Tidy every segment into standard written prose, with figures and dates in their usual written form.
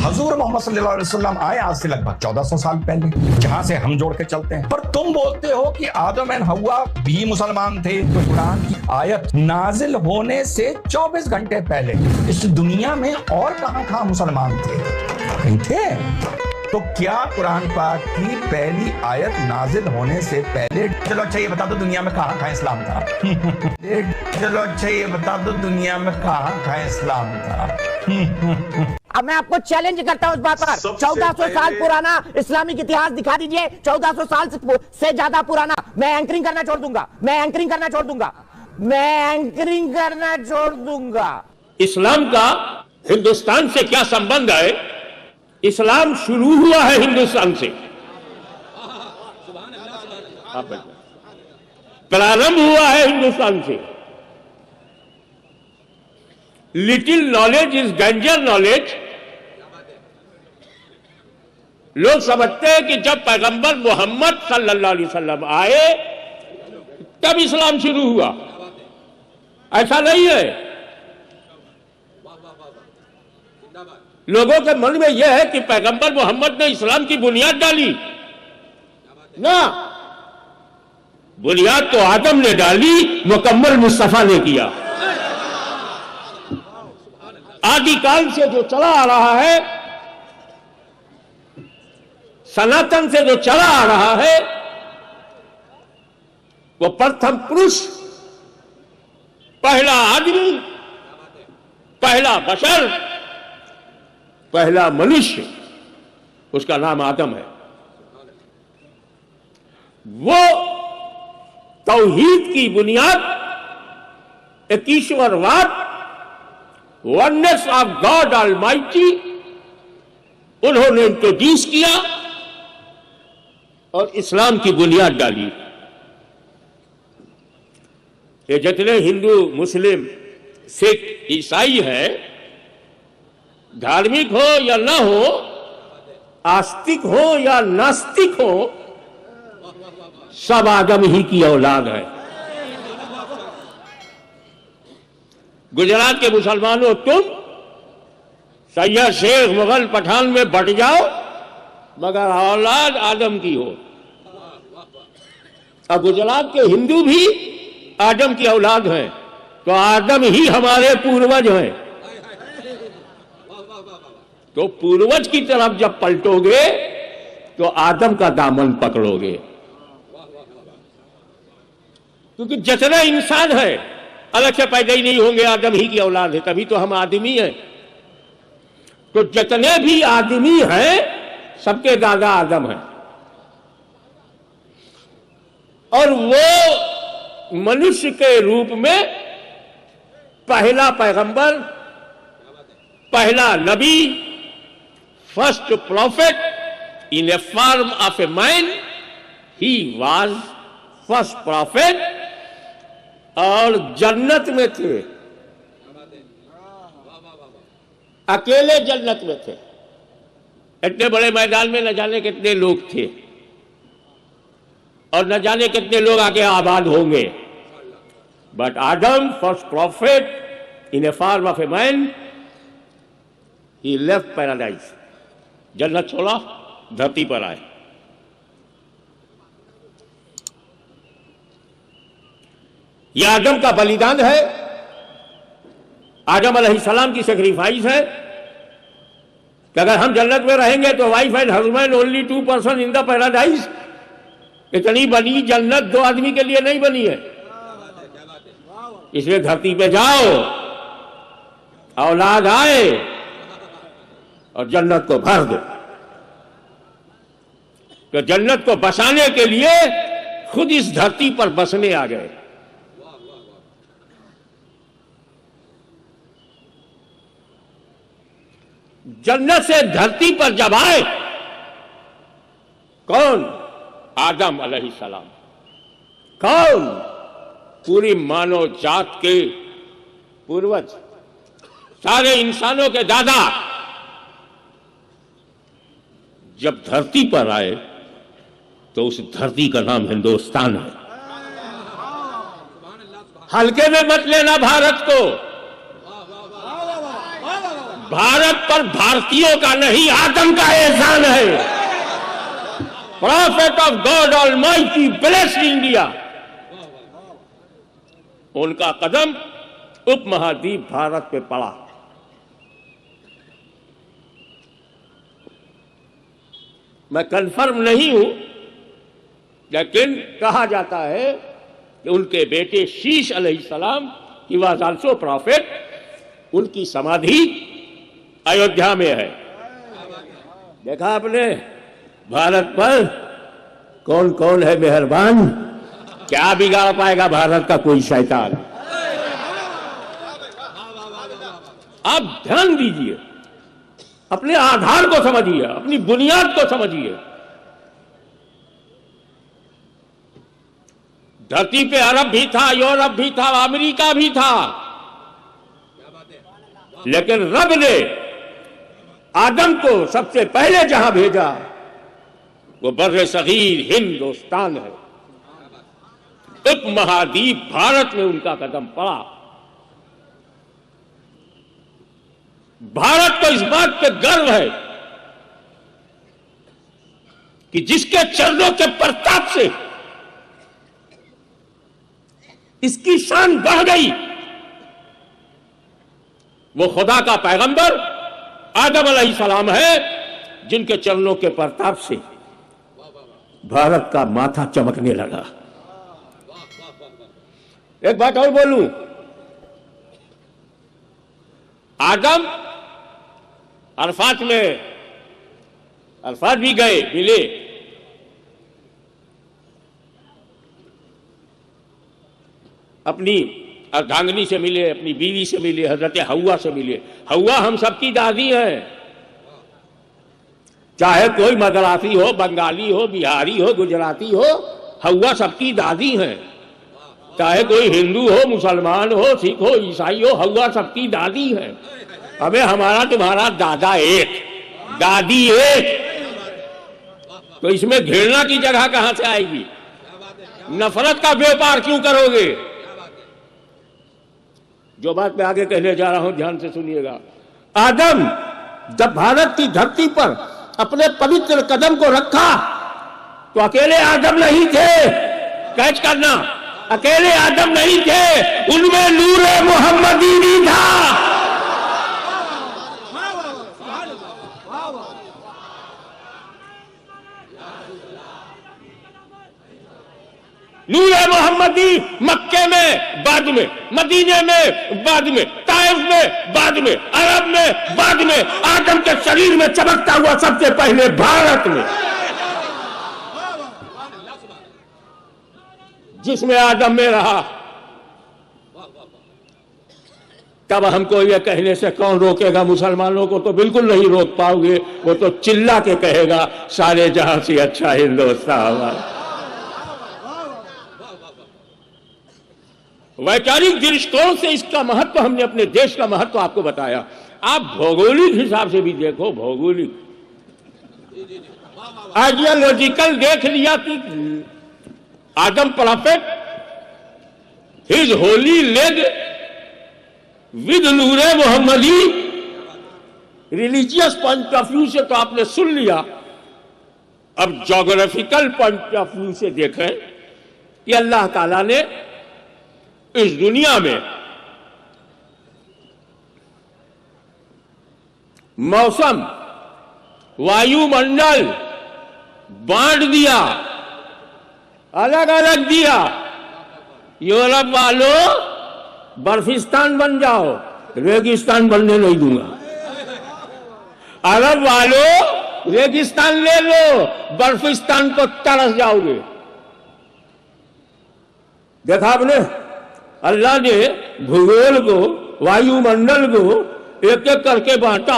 हजूर मोहम्मद सल्लल्लाहु अलैहि वसल्लम आए आज से लगभग 1400 साल पहले, जहां से हम जोड़ के चलते हैं। पर तुम बोलते हो कि आदम एंड हव्वा भी मुसलमान थे। तो कुरान की आयत नाजिल होने से 24 घंटे पहले इस दुनिया में और कहां मुसलमान थे? कहीं थे? तो क्या कुरान पाक की पहली आयत नाजिल होने से पहले, चलो अच्छा ये बता दो दुनिया में कहां इस्लाम था? चलो अच्छा ये बता दो दुनिया में कहां इस्लाम था? अब मैं आपको चैलेंज करता हूं इस बात पर, 1400 साल पुराना इस्लामिक इतिहास दिखा दीजिए, 1400 साल से ज्यादा पुराना। मैं एंकरिंग करना छोड़ दूंगा। इस्लाम का हिंदुस्तान से क्या संबंध है? इस्लाम शुरू हुआ है हिंदुस्तान से, प्रारंभ हुआ है हिंदुस्तान से। Little knowledge is danger knowledge. लोग समझते हैं कि जब पैगंबर मोहम्मद सल्लल्लाहु अलैहि वसल्लम आए तब इस्लाम शुरू हुआ। ऐसा नहीं है। लोगों के मन में यह है कि पैगंबर मोहम्मद ने इस्लाम की बुनियाद डाली। ना, बुनियाद तो आदम ने डाली, मुकम्मल मुस्तफा ने किया। आदिकाल से जो चला आ रहा है, सनातन से जो चला आ रहा है, वो प्रथम पुरुष, पहला आदमी, पहला बशर, पहला मनुष्य, उसका नाम आदम है। वो तौहीद की बुनियाद, एक ईश्वरवाद, वननेस ऑफ गॉड ऑलमाइटी, उन्होंने इंट्रोड्यूस किया और इस्लाम की बुनियाद डाली। ये जितने हिंदू, मुस्लिम, सिख, ईसाई हैं, धार्मिक हो या ना हो, आस्तिक हो या नास्तिक हो, सब आदम ही की औलाद है। गुजरात के मुसलमानों, तुम सैयद, शेख, मुगल, पठान में बट जाओ, मगर औलाद आदम की हो। और गुजरात के हिंदू भी आदम की औलाद हैं, तो आदम ही हमारे पूर्वज हैं। तो पूर्वज की तरफ जब पलटोगे तो आदम का दामन पकड़ोगे। क्योंकि जितने इंसान है अलग से पैदा ही नहीं होंगे, आदम ही की औलाद है, तभी तो हम आदमी हैं। तो जितने भी आदमी हैं सबके दादा आदम हैं। और वो मनुष्य के रूप में पहला पैगंबर, पहला नबी, first profit in A form of a man, he was first profit. और जन्नत में थे, अकेले जन्नत में थे। इतने बड़े मैदान में न जाने कितने लोग थे और न जाने कितने लोग आगे आबाद होंगे। But Adam, first profit in A form of a man, he left paradise, जन्नत छोड़ा, धरती पर आए। यह आदम का बलिदान है, आदम अलैहिस्सलाम की सेक्रीफाइस है कि अगर हम जन्नत में रहेंगे तो wife and husband only 2 person in the paradise. इतनी बनी जन्नत 2 आदमी के लिए नहीं बनी है। इसलिए धरती पे जाओ, औलाद आए और जन्नत को भर दो। तो जन्नत को बसाने के लिए खुद इस धरती पर बसने आ गए। जन्नत से धरती पर जब आए, कौन? आदम अलैहिस्सलाम। कौन? पूरी मानव जात के पूर्वज, सारे इंसानों के दादा जब धरती पर आए तो उस धरती का नाम हिंदुस्तान है। हल्के में मत लेना भारत को। भारत पर भारतीयों का नहीं आदम का एहसान है। Profit of God almighty blessed India. उनका कदम उपमहाद्वीप भारत पे पड़ा। मैं कंफर्म नहीं हूं, लेकिन कहा जाता है कि उनके बेटे शीश अलैहिस्सलाम ही वाज आल्सो प्रॉफिट। उनकी समाधि अयोध्या में है। देखा आपने भारत पर कौन कौन है मेहरबान। क्या बिगाड़ पाएगा भारत का कोई शैतान। आप ध्यान दीजिए, अपने आधार को समझिए, अपनी बुनियाद को समझिए। धरती पे अरब भी था, यूरोप भी था, अमेरिका भी था, लेकिन रब ने आदम को सबसे पहले जहां भेजा वो बर्रे सगीर हिंदुस्तान है। उपमहाद्वीप भारत में उनका कदम पड़ा। भारत को इस बात पे गर्व है कि जिसके चरणों के प्रताप से इसकी शान बढ़ गई, वो खुदा का पैगंबर आदम अलैहिस्सलाम है, जिनके चरणों के प्रताप से भारत का माथा चमकने लगा। एक बात और बोलूं, आदम अरफात में, अरफात भी गए, मिले, अपनी अर्धांगिनी से मिले, अपनी बीवी से मिले, हजरत हव्वा से मिले। हव्वा हम सबकी दादी है। चाहे कोई मद्रासी हो, बंगाली हो, बिहारी हो, गुजराती हो, हव्वा सबकी दादी है। चाहे कोई हिंदू हो, मुसलमान हो, सिख हो, ईसाई हो, हव्वा सबकी दादी है। अबे हमारा तुम्हारा दादा एक, दादी एक, तो इसमें घृणा की जगह कहां से आएगी? नफरत का व्यापार क्यों करोगे? जो बात मैं आगे कहने जा रहा हूं, ध्यान से सुनिएगा। आदम जब भारत की धरती पर अपने पवित्र कदम को रखा तो अकेले आदम नहीं थे। कैच करना, अकेले आदम नहीं थे, उनमें नूरे मोहम्मदी भी था। नूरे मोहम्मदी मक्के में बाद में, मदीने में बाद में, ताइफ में बाद में, अरब में बाद में, आदम के शरीर में चमकता हुआ सबसे पहले भारत में। जिसमें आदम में रहा, तब हमको यह कहने से कौन रोकेगा? मुसलमानों को तो बिल्कुल नहीं रोक पाओगे। वो तो चिल्ला के कहेगा सारे जहां से अच्छा हिंदुस्तान। वैचारिक दृष्टिकोण से इसका महत्व, हमने अपने देश का महत्व आपको बताया। आप भौगोलिक हिसाब से भी देखो, भौगोलिक आइडियोलॉजिकल देख लिया कि Adam prophet, his holy leg with Noore Mohammadi. Religious point of view से तो आपने सुन लिया। अब ज्योग्राफिकल पॉइंट ऑफ व्यू से देखें कि अल्लाह ताला ने इस दुनिया में मौसम, वायुमंडल बांट दिया, अलग अलग दिया। यूरोप वालों बर्फिस्तान बन जाओ, रेगिस्तान बनने नहीं दूंगा। अरब वालों रेगिस्तान ले लो, बर्फिस्तान को तरस जाओगे। देखा आपने, अल्लाह ने भूगोल को, वायुमंडल को एक एक करके बांटा।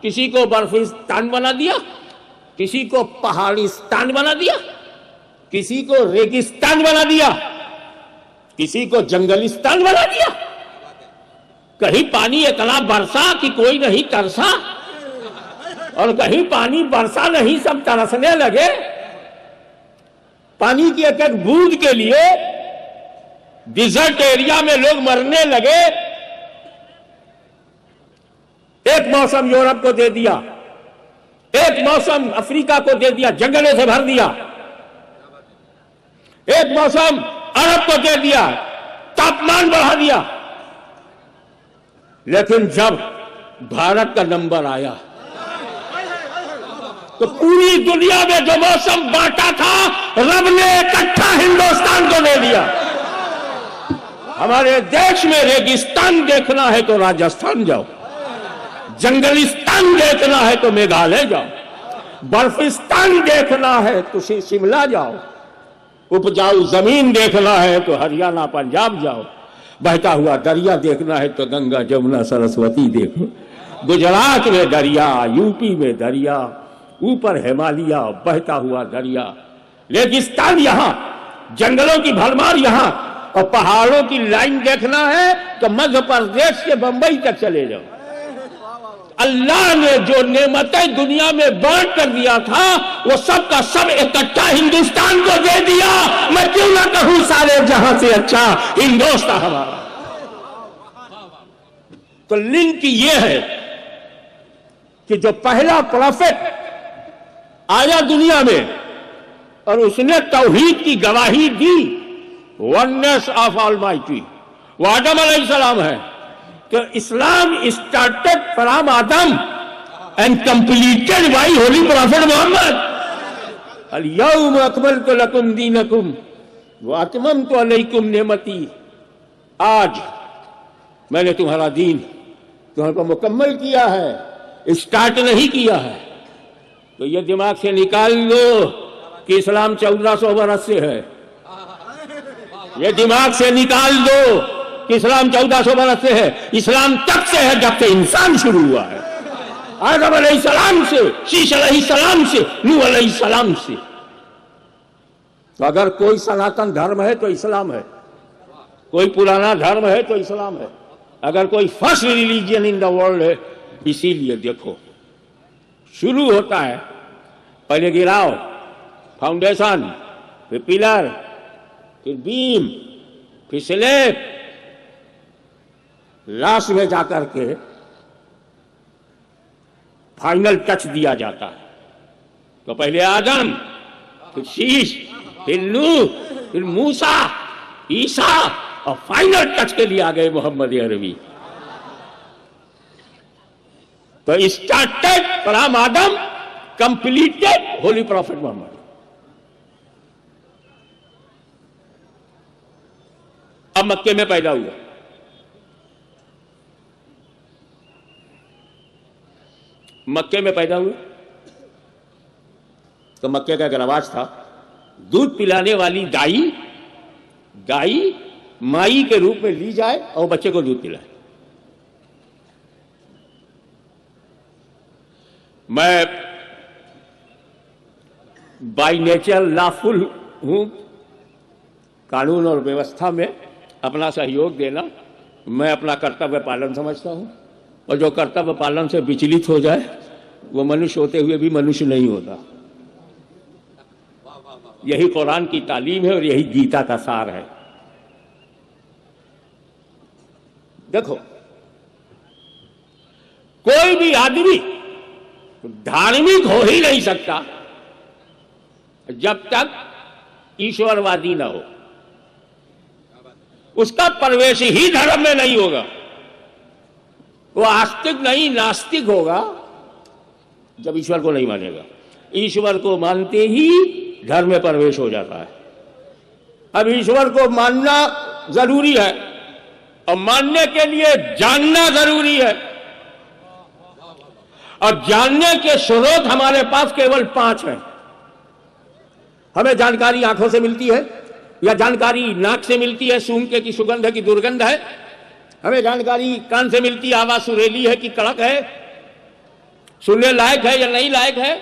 किसी को बर्फिस्तान बना दिया, किसी को पहाड़िस्तान बना दिया, किसी को रेगिस्तान बना दिया, किसी को जंगलिस्तान बना दिया। कहीं पानी इतना बरसा कि कोई नहीं तरसा, और कहीं पानी बरसा नहीं सब तरसने लगे। पानी की एक एक बूंद के लिए डिजर्ट एरिया में लोग मरने लगे। एक मौसम यूरोप को दे दिया, एक मौसम अफ्रीका को दे दिया, जंगलों से भर दिया, एक मौसम अरब को दे दिया, तापमान बढ़ा दिया। लेकिन जब भारत का नंबर आया तो पूरी दुनिया में जो मौसम बांटा था, रब ने इकट्ठा हिंदुस्तान को दे दिया। हमारे देश में रेगिस्तान देखना है तो राजस्थान जाओ, जंगलिस्तान देखना है तो मेघालय जाओ, बर्फिस्तान देखना है तो शिमला जाओ, उपजाऊ जमीन देखना है तो हरियाणा पंजाब जाओ, बहता हुआ दरिया देखना है तो गंगा जमुना सरस्वती देखो। गुजरात में दरिया, यूपी में दरिया, ऊपर हिमालय, बहता हुआ दरिया, रेगिस्तान यहां, जंगलों की भरमार यहां, और पहाड़ों की लाइन देखना है तो मध्य प्रदेश से बंबई तक चले जाओ। अल्लाह ने जो नेमतें दुनिया में बांट कर दिया था, वो सब का सब इकट्ठा हिंदुस्तान को दे दिया। मैं क्यों ना कहूं सारे जहां से अच्छा हिंदुस्तान हमारा। तो लिंक ये है कि जो पहला प्रोफेट आया दुनिया में और उसने तौहीद की गवाही दी, वननेस ऑफ ऑलमाइटी, वो आदम अलैहिस्सलाम है। तो Islam started from Adam and completed by holy prophet Muhammad. अल यौम अकमलतु लकुम दीनकुम व अतममतु अलैकुम नेमती। आज मैंने तुम्हारा दीन तुम्हारे पर मुकम्मल किया है, स्टार्ट नहीं किया है। तो ये दिमाग से निकाल लो कि इस्लाम 1400 बरस से है। ये दिमाग से निकाल दो कि इस्लाम 1400 बरस से है। इस्लाम तब से है जब से इंसान शुरू हुआ है, आदम अलैहिस्सलाम से, शीश अलैहिस्सलाम से, नूह अलैहिस्सलाम से। तो अगर कोई सनातन धर्म है तो इस्लाम है, कोई पुराना धर्म है तो इस्लाम है, अगर कोई first religion in the world है। इसीलिए देखो, शुरू होता है, पहले गिराओ फाउंडेशन, फिर पिलर, फिर बीम, फिर स्लैब, लास्ट में जाकर के फाइनल टच दिया जाता है। तो पहले आदम, फिर शीश, फिर नूह, फिर मूसा, ईसा, और फाइनल टच के लिए आ गए मोहम्मद अरबी। तो started from Adam, completed holy prophet Muhammad. अब मक्के में पैदा हुआ। मक्के में पैदा हुए तो मक्के का एक रवाज था, दूध पिलाने वाली गाय माई के रूप में ली जाए और बच्चे को दूध पिलाए। मैं बाय नेचर लॉफुल हूं, कानून और व्यवस्था में अपना सहयोग देना मैं अपना कर्तव्य पालन समझता हूं, और जो कर्तव्य पालन से विचलित हो जाए वो मनुष्य होते हुए भी मनुष्य नहीं होता। यही कुरान की तालीम है और यही गीता का सार है। देखो, कोई भी आदमी धार्मिक हो ही नहीं सकता जब तक ईश्वरवादी ना हो। उसका प्रवेश ही धर्म में नहीं होगा। वो आस्तिक नहीं नास्तिक होगा जब ईश्वर को नहीं मानेगा। ईश्वर को मानते ही धर्म में प्रवेश हो जाता है। अब ईश्वर को मानना जरूरी है और मानने के लिए जानना जरूरी है, और जानने के स्रोत हमारे पास केवल 5 हैं। हमें जानकारी आंखों से मिलती है, या जानकारी नाक से मिलती है, सूंघ की सुगंध है कि दुर्गंध है। हमें जानकारी कान से मिलती है, आवाज सुरीली है कि कड़क है, सुनने लायक है या नहीं लायक है।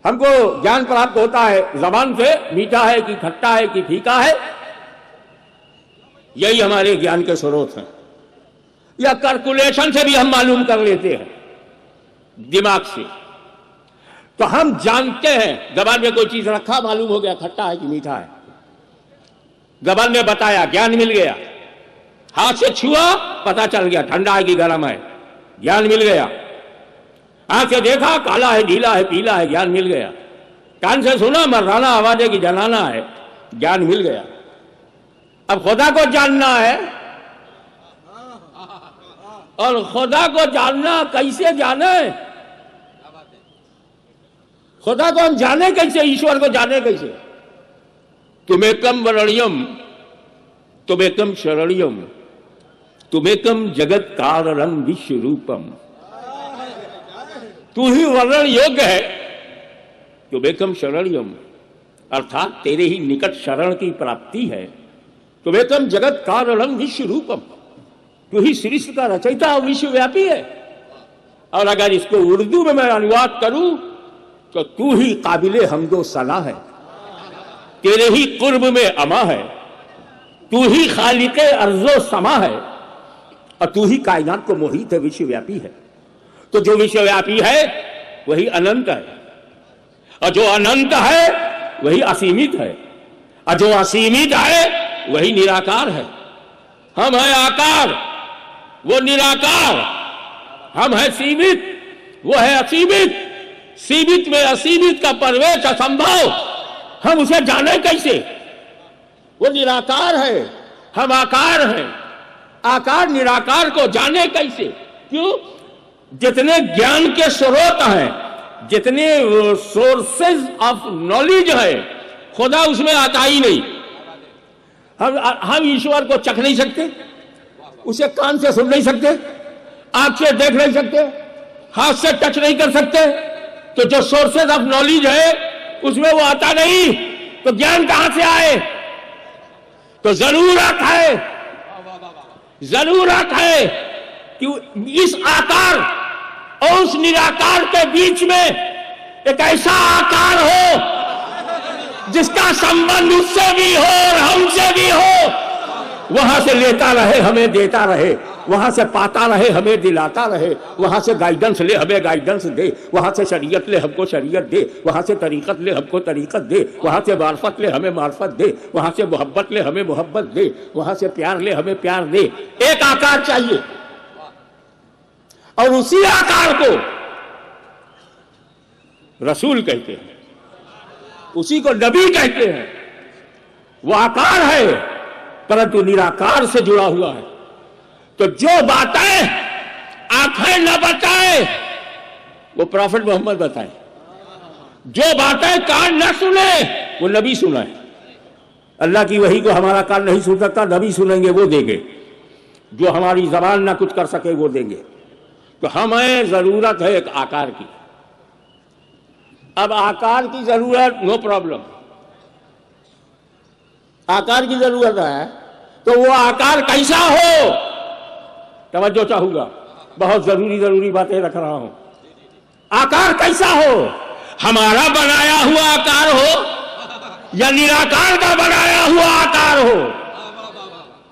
हमको ज्ञान प्राप्त होता है जबान से, मीठा है कि खट्टा है कि फीका है। यही हमारे ज्ञान के स्रोत हैं। या कैलकुलेशन से भी हम मालूम कर लेते हैं, दिमाग से। तो हम जानते हैं, जबान में कोई चीज रखा, मालूम हो गया खट्टा है कि मीठा है। जबान ने बताया, ज्ञान मिल गया। हाथ से छुआ, पता चल गया ठंडा है कि गर्म है। ज्ञान मिल गया। आंख से देखा काला है, नीला है, पीला है, ज्ञान मिल गया। कान से सुना मर्दाना आवाज है कि जनाना है, ज्ञान मिल गया। अब खुदा को जानना है, और खुदा को जानना कैसे जाने? खुदा को हम जाने कैसे? ईश्वर को जाने कैसे? तुमेकम वरणियम, तुमेकम शरणियम, तुमेकम जगत कारणम विश्व रूपम। तू ही वर्णन योग्य है, तुमेकम शरणियम, अर्थात तेरे ही निकट शरण की प्राप्ति है। तुमेकम जगत कारणम विश्व रूपम, तू ही सृष्टि का रचयिता और विश्वव्यापी है। और अगर इसको उर्दू में मैं अनुवाद करूं तो तू ही काबिले हमदो सना है, तेरे ही कुर्ब में अमा है, तू ही खालिके अर्जो समा है, और तू ही कायनात को मोहित है, विश्वव्यापी है। तो जो विश्वव्यापी है वही अनंत है, और जो अनंत है वही असीमित है, और जो असीमित है वही निराकार है। हम है आकार, वो निराकार। हम है सीमित, वो है असीमित। सीमित में असीमित का प्रवेश असंभव, हम उसे जाने कैसे? वो निराकार है, हम आकार हैं। आकार निराकार को जाने कैसे? क्यों? जितने ज्ञान के स्रोत हैं, जितने सोर्सेज ऑफ नॉलेज है, खुदा उसमें आता ही नहीं। हम ईश्वर को चख नहीं सकते, उसे कान से सुन नहीं सकते, आंख से देख नहीं सकते, हाथ से टच नहीं कर सकते। तो जो सोर्सेज ऑफ नॉलेज है उसमें वो आता नहीं, तो ज्ञान कहां से आए? तो जरूरत है कि इस आकार और उस निराकार के बीच में एक ऐसा आकार हो जिसका संबंध उससे भी हो और हमसे भी हो। वहां से लेता रहे, हमें देता रहे, वहां से पाता रहे, हमें दिलाता रहे, वहां से गाइडेंस ले, हमें गाइडेंस दे, वहां से शरीयत ले, हमको शरीयत दे, वहां से तरीकत ले, हमको तरीकत दे, वहां से मार्फत ले, हमें मार्फत दे, वहां से मोहब्बत ले, हमें मोहब्बत दे, वहां से प्यार ले, हमें प्यार दे। एक आकार चाहिए, और उसी आकार को रसूल कहते हैं, उसी को नबी कहते हैं। वो आकार है परंतु निराकार से जुड़ा हुआ है। तो जो बातें आंखें न बताए वो प्रॉफिट मोहम्मद बताए, जो बातें कान न सुने वो नबी सुनाए। अल्लाह की वही को हमारा कान नहीं सुन सकता, नबी सुनेंगे वो देंगे। जो हमारी जबान ना कुछ कर सके वो देंगे। तो हमें जरूरत है एक आकार की। अब आकार की जरूरत, नो प्रॉब्लम, आकार की जरूरत है, तो वो आकार कैसा हो? तवज्जो चाहूंगा, बहुत जरूरी बातें रख रहा हूं। आकार कैसा हो? हमारा बनाया हुआ आकार हो या निराकार का बनाया हुआ आकार हो?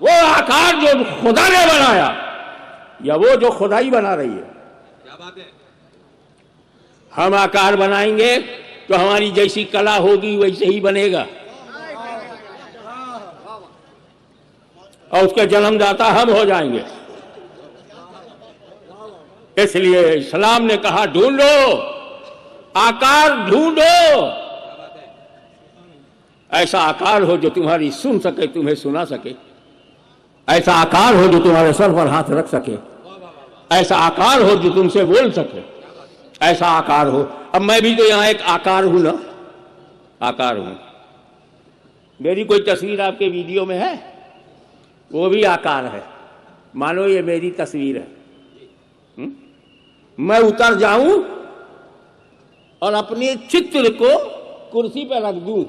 वो आकार जो खुदा ने बनाया या वो जो खुदाई बना रही है? क्या बात है। हम आकार बनाएंगे तो हमारी जैसी कला होगी वैसे ही बनेगा, और उसके जन्मदाता हम हो जाएंगे। इसलिए इस्लाम ने कहा ढूंढो, आकार ढूंढो, ऐसा आकार हो जो तुम्हारी सुन सके, तुम्हें सुना सके, ऐसा आकार हो जो तुम्हारे सर पर हाथ रख सके, ऐसा आकार हो जो तुमसे बोल सके, ऐसा आकार हो। अब मैं भी तो यहां एक आकार हूं ना, आकार हूं। मेरी कोई तस्वीर आपके वीडियो में है, वो भी आकार है। मानो ये मेरी तस्वीर है, मैं उतर जाऊं और अपने चित्र को कुर्सी पर रख दूं,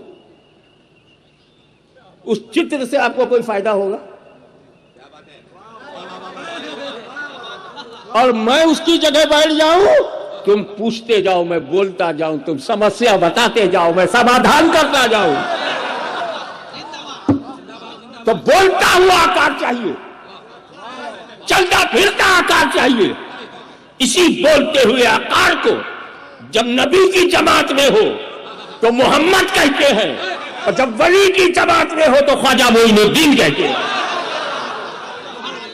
उस चित्र से आपको कोई फायदा होगा? और मैं उसकी जगह बैठ जाऊं, तुम पूछते जाओ, मैं बोलता जाऊं, तुम समस्या बताते जाओ, मैं समाधान करता जाऊं। तो बोलता हुआ आकार चाहिए, चलता फिरता आकार चाहिए। इसी बोलते हुए आकार को जब नबी की जमात में हो तो मोहम्मद कहते हैं, और जब वली की जमात में हो तो ख्वाजा मोइनुद्दीन कहते हैं।